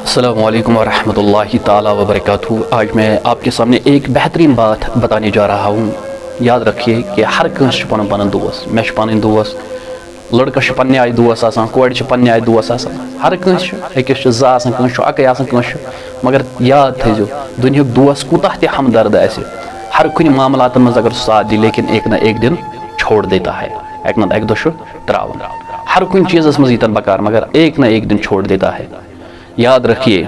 السلام علیکم ورحمۃ اللہ تعالیٰ وبرکاتہ۔ آج میں آپ کے سامنے ایک بہترین بات بتانے جا رہا ہوں۔ یاد رکھیے کہ ہر کنس پن پن دوست، میں پن دوست، لڑکس پنہ آئی دوست آسان، کور پنہ آئی دوست آسان، ہر کنس اکس زٕ آسان، کنس اکے آسان، کنس مگر یاد تھٲیزیو دنیاہُک دوست کوتاہ تہِ ہمدرد آسہِ، ہر کُنہِ معاملاتن منٛز اگر ساتھ دی لیکن ایک نہ ایک دن چھوڑ دیتا ہے، ایک نہ ایک دۄہ چھُ تراون، ہر کُنہِ چیزس منٛز ییٖتن بکار مگر ایک نہ ایک دن چھوڑ دیتا ہے۔ یاد رکھیے،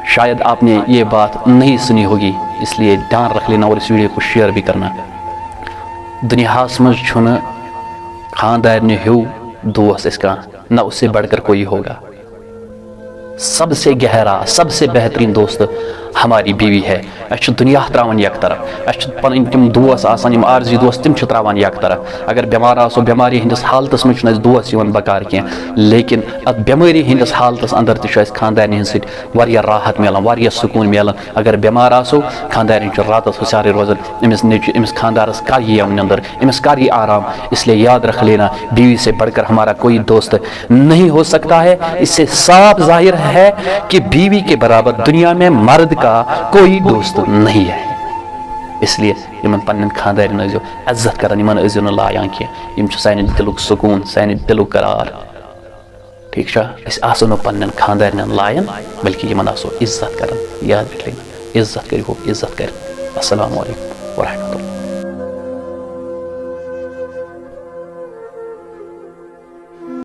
شاید آپ نے یہ بات نہیں سنی ہوگی، اس لیے دھیان رکھ لینا اور اس ویڈیو کو شیئر بھی کرنا۔ دنیاہس مز چھُنہٕ خاندارنہِ ہیوٗ دوست اس کا، نہ اس سے بڑھ کر کوئی ہوگا۔ سب سے گہرا، سب سے بہترین دوست ہماری بیوی ہے۔ اس دنیا تراون یک طرف، اس پن تم دوست آسان، یم عارضی دوست تم تراون یک طرف۔ اگر بیمار آسو، بیماری ہندس حالتس مز چھُنہٕ دوست یوان بکار کی، لیکن ات بیماری ہندس حالتس اندر تہ چھُ خاندارن ہند سۭتۍ واریاہ راحت ملان، واریاہ سکون ملان۔ اگر بیمار آسو، خاندارن چھُ راتس ہوشیارے روزان، امس خاندارس کر یہ یمن اندر، امس کر یہ آرام۔ اس لیے یاد رکھ لینا، بیوی سے بڑھ کر ہمارا کوئی دوست نہیں ہو سکتا ہے۔ اس سے صاف ظاہر ہے کہ بیوی کے برابر دنیا میں مرد کا کوئی دوست نہیں ہے۔ اس لیے یمن پنن خاندارن ٲسۍزیو عزت کران، یمن ٲسۍزیو نہٕ لایان کینٛہہ، یم چھِ سانہِ دلُک سکوٗن، سانہِ دلُک قرار۔ ٹھیک چھا؟ أسۍ آسو نہٕ پننٮ۪ن خاندارنٮ۪ن لایان بلکہ یمن آسو عزت کران۔ یاد رکھ لینا، عزت کٔرِو، عزت کرِ۔ السلام علیکم ورحمۃ اللہ۔